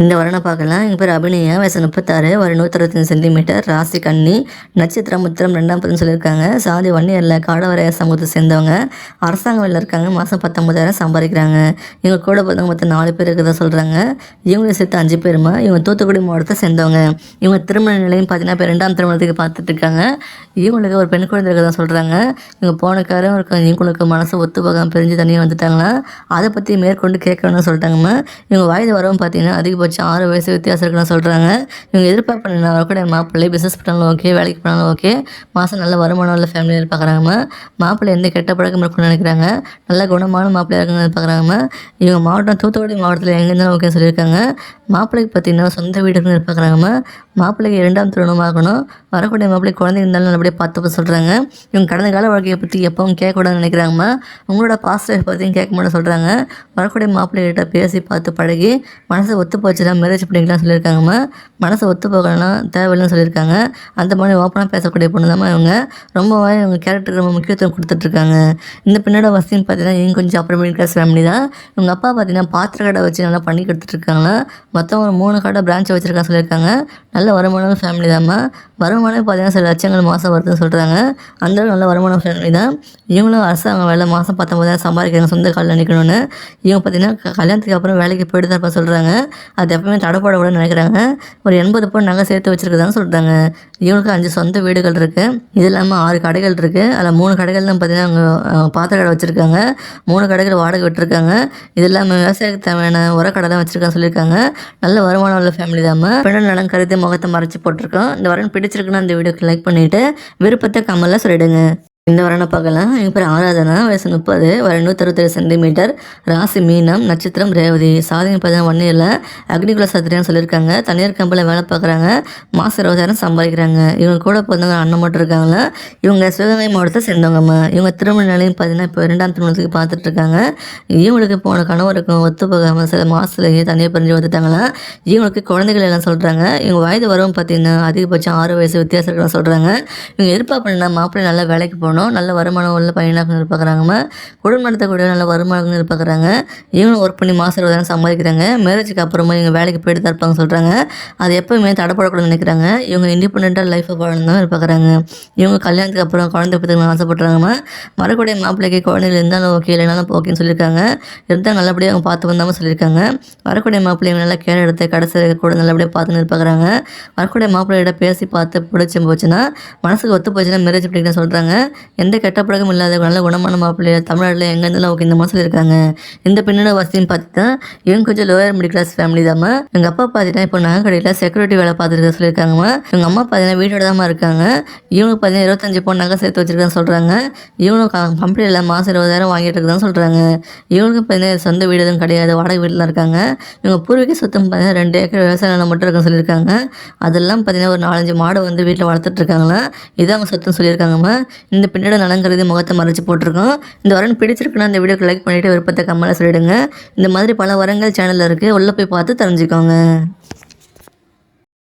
இந்த வரனை பார்க்கலாம். எங்கள் பேர் அபிநயா, வயசு 36, ஒரு 165 சென்டிமீட்டர், ராசி கன்னி, நட்சத்திரம் உத்திரம் 2ஆம் பதின்னு சொல்லியிருக்காங்க. சாதி வன்னியரில் காடவரைய சமூகத்தை சேர்ந்தவங்க. அரசாங்க வேலையில் இருக்காங்க. மாதம் 19,000 சம்பாதிக்கிறாங்க. இவங்க கூட பிறந்தவங்க மொத்தம் 4 பேர் இருக்கிறதா சொல்கிறாங்க. இவங்களை சேர்த்து 5 பேருமா. இவங்க தூத்துக்குடி மாவட்டத்தை சேர்ந்தவங்க. இவங்க திருமண நிலையம் பார்த்தீங்கன்னா இப்போ 2ஆம் திருமணத்துக்கு பார்த்துட்டு இருக்காங்க. இவங்களுக்கு ஒரு பெண் குழந்தை இருக்கிறதா சொல்கிறாங்க. இவங்க போன காரம் இவங்களுக்கு மனசு ஒத்து போகாமல் பிரிஞ்சு தனியாக வந்துட்டாங்களா, அதை பற்றி மேற்கொண்டு கேட்கணும்னு சொல்லிட்டாங்கம்மா. இவங்க வயது வரவும் பார்த்தீங்கன்னா அதிகபட்சம் 6 வயசு வித்தியாசம் இருக்குன்னு சொல்கிறாங்க. இவங்க எதிர்பார்ப்பு என்ன வரக்கூடிய மாப்பிள்ளை பிஸ்னஸ் பண்ணாலும் ஓகே, வேலைக்கு போனாலும் ஓகே, மாதம் நல்ல வருமானம் உள்ள ஃபேமிலியில் எதிர்பார்க்குறாங்கம்மா. மாப்பிள்ளை எந்த கெட்ட பழக்கம் இருக்குன்னு நினைக்கிறாங்க. நல்ல குணமான மாப்பிள்ளையாக இருக்குன்னு எதிர்பார்க்குறாங்கம்மா. இவங்க மாவட்டம் தூத்துக்குடி மாவட்டத்தில் எங்கே இருந்தாலும் ஓகே சொல்லியிருக்காங்க. மாப்பிள்ளைக்கு பார்த்தீங்கன்னா சொந்த வீடு இருக்குன்னு எதிர்பார்க்குறாங்கம்மா. மாப்பிள்ளைக்கு 2ஆம் திருமணம் ஆகணும். வரக்கூடிய மாப்பிள்ளை குழந்தை இருந்தாலும் நல்லபடியாக பார்த்து சொல்கிறாங்க. இவங்க கடந்த கால வாழ்க்கையை பற்றி எப்பவும் கேட்கக்கூடாதுன்னு நினைக்கிறாங்கம்மா. உங்களோட பாஸ்ட் லைஃப் பற்றியும் கேட்க மாட்டேன்னு சொல்கிறாங்க. வரக்கூடிய மாப்பிள்ளைகிட்ட பேசி பார்த்து பழகி மனசை ஒத்து போச்சுன்னா மேரேஜ் பண்ணிக்கலாம் சொல்லியிருக்காங்கம்மா. மனசை ஒத்து போகலன்னா தேவையில்லைன்னு சொல்லியிருக்காங்க. அந்த மாதிரி ஓப்பனாக பேசக்கூடிய பொண்ணு தான் இவங்க. ரொம்பவே இவங்க கேரக்டருக்கு ரொம்ப முக்கியத்துவம் கொடுத்துட்ருக்காங்க. இந்த பெண்ணோட வசதின்னு பார்த்தீங்கன்னா இவங்க கொஞ்சம் அப்புறம் மிடில் கிளாஸ் ஃபேமிலி தான். இவங்க அப்பா பார்த்தீங்கன்னா பாத்திர கடை வச்சு நல்லா பண்ணி கொடுத்துட்ருக்காங்க. மொத்தம் ஒரு 3 கடை பிரான்ச்சை வச்சுருக்காங்க சொல்லியிருக்காங்க. நல்ல வருமானமான ஃபேமிலி தான்மா. வருமானம் பார்த்தீங்கன்னா சில லட்சங்கள் மாதம் வருதுன்னு சொல்கிறாங்க. அந்தளவு நல்ல வருமான ஃபேமிலி தான். இவங்களும் அரசாங்க வேலை மாதம் 19,000 சம்பாதிக்கிறாங்க சொந்த காலில் நிற்கணும்னு. இவங்க பார்த்தீங்கன்னா கல்யாணத்துக்கு அப்புறம் வேலைக்கு போயிட்டு தான் இருப்பா சொல்கிறாங்க. அது எப்பவுமே தடைப்படக்கூடாதுன்னு நினைக்கிறாங்க. ஒரு 80 பவுன் நகை சேர்த்து வச்சுருக்குதான்னு சொல்கிறாங்க. இவங்களுக்கு 5 சொந்த வீடுகள் இருக்குது. இது இல்லாமல் 6 கடைகள் இருக்குது. அதில் 3 கடைகள் தான் பார்த்தீங்கன்னா அவங்க பாத்திர கடை வச்சுருக்காங்க. 3 கடைகள் வாடகை விட்டுருக்காங்க. இது இல்லாமல் விவசாயத்துக்கு தேவையான உரக்கடை தான் வச்சுருக்காங்க சொல்லியிருக்காங்க. நல்ல வருமானம் உள்ள ஃபேமிலி தான். பெண்ணு நலம் கருதி முகத்தை மறைச்சி போட்டிருக்கோம். இந்த வரன் பிடிச்சிருக்குன்னா இந்த வீடியோக்கு லைக் பண்ணிவிட்டு விருப்பத்தை கமெண்ட்ல சொல்லிடுங்க. இந்த வரனை பார்க்கலாம். எங்கள் பேர் ஆராதனா, வயசு 30, ஒரு 167 சென்டிமீட்டர், ராசி மீனம், நட்சத்திரம் ரேவதி, சாதிங்க பார்த்தீங்கன்னா 1 இயரில் அக்னிகுல சத்திரியான்னு சொல்லியிருக்காங்க. தனியார் கம்பெனியில் வேலை பார்க்குறாங்க. மாதம் 20,000 சம்பாதிக்கிறாங்க. இவங்க கூட பிறந்தவங்க அண்ணன் மட்டும் இருக்காங்களா. இவங்க சிவகங்கை மாவட்டத்தை சேர்ந்தவங்கம்மா. இவங்க திருமண நிலையம் பார்த்தீங்கன்னா இப்போ 2ஆம் திருமணத்துக்கு பார்த்துட்ருக்காங்க. இவங்களுக்கு போன கணவருக்கும் ஒத்து போகாமல் சில மாதத்துலேயே தனியாக பிரிஞ்சு வந்துட்டாங்களா. இவங்களுக்கு குழந்தைகள் எல்லாம் சொல்கிறாங்க. இவங்க வயது வரவும் பார்த்தீங்கன்னா அதிகபட்சம் 6 வயசு வித்தியாசம் இருக்குன்னு சொல்கிறாங்க. இவங்க எதிர்பார்ப்புனா மாப்பிள்ளை நல்லா வேலைக்கு போகணும், நல்ல வருமானம் உள்ள பையனாக எதிர்பார்க்குறாங்கம்மா. குடும்பம் நடத்தக்கூடிய நல்ல வருமானம் எதிர்பார்க்குறாங்க. இவங்களும் ஒர்க் பண்ணி மாதம் 20,000 சம்பாதிக்கிறாங்க. மேரேஜுக்கு அப்புறமா இவங்க வேலைக்கு போயிட்டு தான் இருப்பாங்க சொல்கிறாங்க. அது எப்போவுமே தடைப்படக்கூடாதுன்னு நினைக்கிறாங்க. இவங்க இண்டிபெண்ட்டாக லைஃப்பை வாழணும் தான் எதிர்பார்க்குறாங்க. இவங்க கல்யாணத்துக்கு அப்புறம் குழந்தை பற்றி ஆசைப்படுறாங்கம்மா. வரக்கூடிய மாப்பிள்ளைக்கு குழந்தைகள் இருந்தாலும் ஓகே, இல்லைனாலும் ஓகேன்னு சொல்லியிருக்காங்க. இருந்தால் நல்லபடியாக அவங்க பார்த்து வந்தாமல் சொல்லியிருக்காங்க. வரக்கூடிய மாப்பிள்ளைங்க நல்லா கேர் எடுத்து கடைசி கூட நல்லபடியாக பார்த்துன்னு எதிர்பார்க்குறாங்க. வரக்கூடிய மாப்பிள்ளையிட பேசி பார்த்து பிடிச்சி போச்சுன்னா மனசுக்கு ஒத்து போச்சுன்னா மேரேஜ் பண்ணிக்கலாம் சொல்கிறாங்க. எந்த கெட்ட பழக்கம் இல்லாத நல்ல குணமான மாப்பிள்ளை தமிழ்நாட்டில் எங்கே இருந்தாலும் ஓகே இந்த மாதிரி சொல்லியிருக்காங்க. இந்த பெண்ணோட வசதின்னு பார்த்துட்டா இவங்க கொஞ்சம் லோயர் மிடில் கிளாஸ் ஃபேமிலி தாம்மா. எங்கள் அப்பா பார்த்தீங்கன்னா இப்போ நகை கடையில் செக்யூரிட்டி வேலை பார்த்துருக்க சொல்லியிருக்காங்கம்மா. இவங்க அம்மா பார்த்தீங்கன்னா வீட்டோட தான் இருக்காங்க. இவங்களுக்கு பார்த்தீங்கன்னா 25 பவுன் நகை சேர்த்து வச்சிருக்கான்னு சொல்கிறாங்க. இவங்களும் கம்பெனியில் மாதம் 20,000 வாங்கிட்டு இருக்குதான்னு சொல்கிறாங்க. இவங்களுக்கு பார்த்தீங்கன்னா சொந்த வீடு எதுவும் கிடையாது, வாடகை வீட்டில் இருக்காங்க. இவங்க பூர்வீக சொத்தம் பார்த்தீங்கன்னா 2 ஏக்கர் விவசாய நிலம் மட்டும் இருக்குன்னு சொல்லியிருக்காங்க. அதெல்லாம் பார்த்தீங்கன்னா ஒரு 4-5 மாடு வந்து வீட்டில் வளர்த்துட்டு இருக்காங்களா. இதான் அவங்க சொத்துன்னு சொல்லியிருக்காங்கம்மா. இந்த பெண்ணோட நலங்கிறது முகத்தை மறைச்சு போட்டிருக்கோம். இந்த வரன் பிடிச்சிருக்குன்னா இந்த வீடியோக்கு லைக் பண்ணிவிட்டு விருப்பத்தை கமெண்ட்ல சொல்லிடுங்க. இந்த மாதிரி பல வரங்கள் சேனலில் இருக்குது, உள்ளே போய் பார்த்து தெரிஞ்சுக்கோங்க.